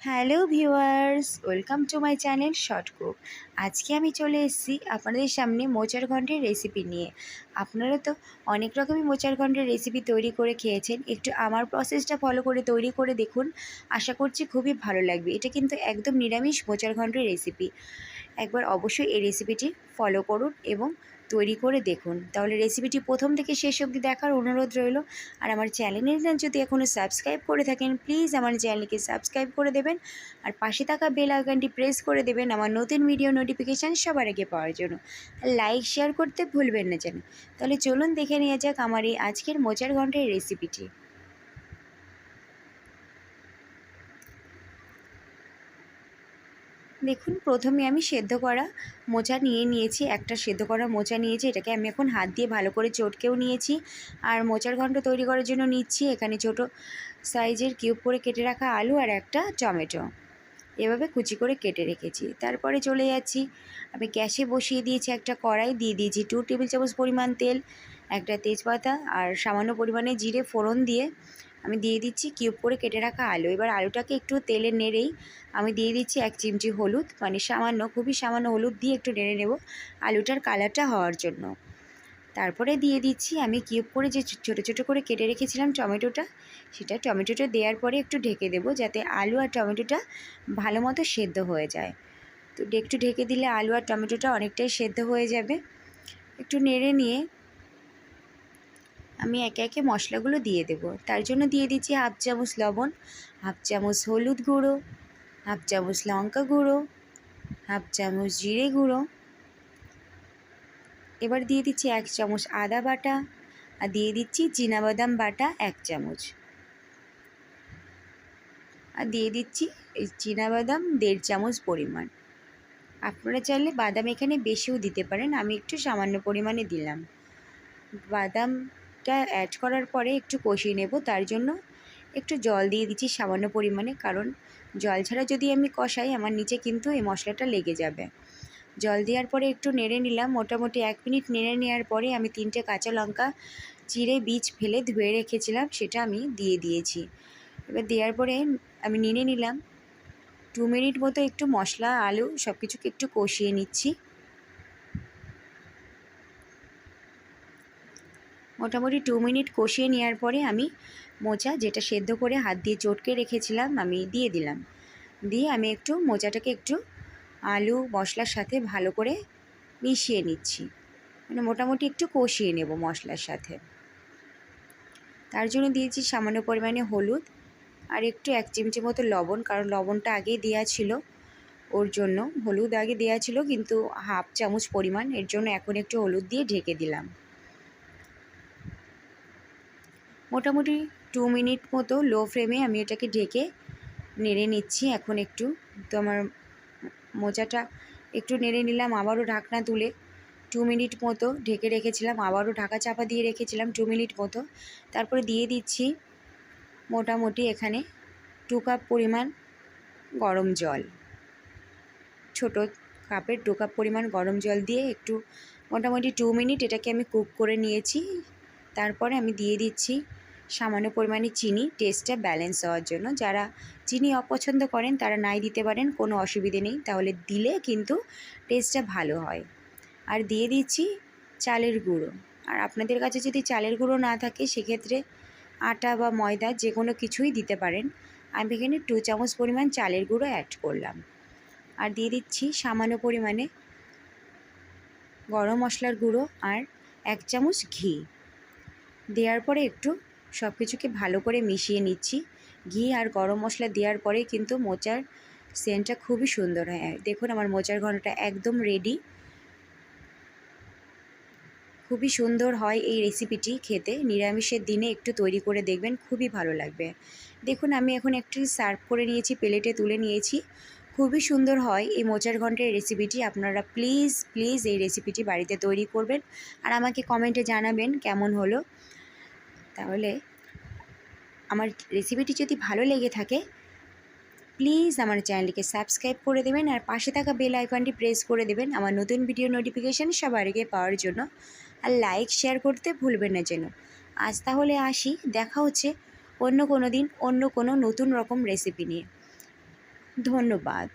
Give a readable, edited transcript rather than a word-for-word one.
Hello viewers, welcome to my channel Shortcook. আজকে আমি চলে এসেছি আপনাদের সামনে মোচার ঘন্টের রেসিপি নিয়ে। আপনারা তো অনেক রকমই মোচার ঘন্টের রেসিপি তৈরি করে খেয়েছেন, একটু আমার প্রসেসটা ফলো করে তৈরি করে দেখুন, আশা করছি খুবই ভালো লাগবে। এটা কিন্তু একদম নিরামিষ মোচার ঘন্টের রেসিপি। একবার অবশ্যই এই রেসিপিটি ফলো করুন এবং তৈরি করে দেখুন, তাহলে রেসিপিটি প্রথম থেকে শেষ অবধি দেখার অনুরোধ রইল। আর আমার চ্যানেলটা যদি এখনও সাবস্ক্রাইব করে থাকেন, প্লিজ আমার চ্যানেলকে সাবস্ক্রাইব করে দেবেন আর পাশে থাকা বেল আইকনটি প্রেস করে দেবেন আমার নতুন ভিডিও নোটিফিকেশান সবার আগে পাওয়ার জন্য। আর লাইক শেয়ার করতে ভুলবেন না যেন। তাহলে চলুন দেখে নেওয়া যাক আমার এই আজকের মোচার ঘন্টের রেসিপিটি। দেখুন, প্রথমে আমি সেদ্ধ করা মোচা নিয়েছি, একটা সেদ্ধ করা মোচা নিয়েছি। এটাকে আমি এখন হাত দিয়ে ভালো করে চটকেও নিয়েছি। আর মোচার ঘন্ট তৈরি করার জন্য নিচ্ছি এখানে ছোট সাইজের কিউব করে কেটে রাখা আলু আর একটা টমেটো, এভাবে কুচি করে কেটে রেখেছি। তারপরে চলে যাচ্ছি, আমি গ্যাসে বসিয়ে দিয়েছি একটা কড়াই, দিয়ে দিয়েছি 2 টেবিল চামচ পরিমাণ তেল, একটা তেজপাতা আর সামান্য পরিমাণে জিরে ফোড়ন দিয়ে আমি দিয়ে দিচ্ছি কিউব করে কেটে রাখা আলু। এবার আলুটাকে একটু তেলে নেড়েই আমি দিয়ে দিচ্ছি 1 চিমটি হলুদ, মানে সামান্য, খুবই সামান্য হলুদ দিয়ে একটু নেড়ে নেব আলুটার কালারটা হওয়ার জন্য। তারপরে দিয়ে দিচ্ছি আমি কিউব করে যে ছোটো ছোটো করে কেটে রেখেছিলাম টমেটোটা, সেটা টমেটোটা দেওয়ার পরে একটু ঢেকে দেবো যাতে আলু আর টমেটোটা ভালো মতো সেদ্ধ হয়ে যায়। তো একটু ঢেকে দিলে আলু আর টমেটোটা অনেকটাই সেদ্ধ হয়ে যাবে। একটু নেড়ে নিয়ে আমি একে একে মশলাগুলো দিয়ে দেব। তার জন্য দিয়ে দিচ্ছি 1/2 চামচ লবণ, 1/2 চামচ হলুদ গুঁড়ো, 1/2 চামচ লঙ্কা গুঁড়ো, 1/2 চামচ জিরে গুঁড়ো। এবার দিয়ে দিচ্ছি 1 চামচ আদা বাটা, আর দিয়ে দিচ্ছি চীনাবাদাম বাটা 1 চামচ, আর দিয়ে দিচ্ছি এই চীনাবাদাম 1.5 চামচ পরিমাণ। আপনারা চাইলে বাদাম এখানে বেশিও দিতে পারেন, আমি একটু সামান্য পরিমাণে দিলাম। বাদামটা অ্যাড করার পরে একটু কষিয়ে নেব, তার জন্য একটু জল দিয়ে দিচ্ছি সামান্য পরিমাণে, কারণ জল ছাড়া যদি আমি কষাই আমার নিচে কিন্তু এই মশলাটা লেগে যাবে। জল দেওয়ার পরে একটু নেড়ে নিলাম, মোটামুটি 1 মিনিট নেড়ে নেওয়ার পরে আমি 3টে কাঁচা লঙ্কা চিড়ে বীজ ফেলে ধুয়ে রেখেছিলাম, সেটা আমি দিয়ে দিয়েছি। এবার দেওয়ার পরে আমি নেড়ে নিলাম 2 মিনিট মতো, একটু মশলা আলু সব কিছুকে একটু কষিয়ে নিচ্ছি। মোটামুটি 2 মিনিট কষিয়ে নেওয়ার পরে আমি মোচা যেটা সেদ্ধ করে হাত দিয়ে চটকে রেখেছিলাম আমি দিয়ে দিলাম। দিয়ে আমি একটু মোচাটাকে একটু আলু মশলার সাথে ভালো করে মিশিয়ে নিচ্ছি, মানে মোটামুটি একটু কষিয়ে নেব মশলার সাথে। তার জন্য দিয়েছি সামান্য পরিমাণে হলুদ আর একটু 1 চিমটি মতো লবণ, কারণ লবণটা আগেই দেওয়া ছিল, ওর জন্য হলুদ আগে দেওয়া ছিল কিন্তু 1/2 চামচ পরিমাণ, এর জন্য এখন একটু হলুদ দিয়ে ঢেকে দিলাম। মোটামুটি 2 মিনিট মতো লো ফ্লেমে আমি এটাকে ঢেকে নেড়ে নিচ্ছি। এখন একটু তো আমার মোচাটা একটু নেড়ে নিলাম, আবারও ঢাকনা তুলে 2 মিনিট মতো ঢেকে রেখেছিলাম, আবারও ঢাকা চাপা দিয়ে রেখেছিলাম 2 মিনিট মতো। তারপরে দিয়ে দিচ্ছি মোটামুটি এখানে 2 কাপ পরিমাণ গরম জল, ছোটো কাপের 2 কাপ পরিমাণ গরম জল দিয়ে একটু মোটামুটি 2 মিনিট এটাকে আমি কুক করে নিয়েছি। তারপরে আমি দিয়ে দিচ্ছি সামান্য পরিমাণে চিনি, টেস্টটা ব্যালেন্স হওয়ার জন্য। যারা চিনি অপছন্দ করেন তারা নাই দিতে পারেন, কোনো অসুবিধে নেই, তাহলে দিলে কিন্তু টেস্টটা ভালো হয়। আর দিয়ে দিচ্ছি চালের গুঁড়ো, আর আপনাদের কাছে যদি চালের গুঁড়ো না থাকে সেক্ষেত্রে আটা বা ময়দা যে কোনো কিছুই দিতে পারেন। আমি এখানে 2 চামচ পরিমাণ চালের গুঁড়ো অ্যাড করলাম। আর দিয়ে দিচ্ছি সামান্য পরিমাণে গরম মশলার গুঁড়ো আর 1 চামচ ঘি। দেওয়ার পরে একটু সব কিছুকে ভালো করে মিশিয়ে নিচ্ছি। ঘি আর গরম মশলা দেওয়ার পরে কিন্তু মোচার সেন্টটা খুবই সুন্দর হয়। দেখুন আমার মোচার ঘন্টটা একদম রেডি। খুবই সুন্দর হয় এই রেসিপিটি খেতে, নিরামিষের দিনে একটু তৈরি করে দেখবেন, খুবই ভালো লাগবে। দেখুন আমি এখন একটু সার্ভ করে নিয়েছি, প্লেটে তুলে নিয়েছি। খুবই সুন্দর হয় এই মোচার ঘন্টের রেসিপিটি। আপনারা প্লিজ প্লিজ এই রেসিপিটি বাড়িতে তৈরি করবেন আর আমাকে কমেন্টে জানাবেন কেমন হলো। তাহলে আমার রেসিপিটি যদি ভালো লেগে থাকে প্লিজ আমার চ্যানেলটিকে সাবস্ক্রাইব করে দেবেন আর পাশে থাকা বেল আইকনটি প্রেস করে দেবেন আমার নতুন ভিডিও নোটিফিকেশান সবার আগে পাওয়ার জন্য। আর লাইক শেয়ার করতে ভুলবেন না যেন। আজ তাহলে আসি, দেখা হচ্ছে অন্য কোনো দিন অন্য কোনো নতুন রকম রেসিপি নিয়ে। ধন্যবাদ।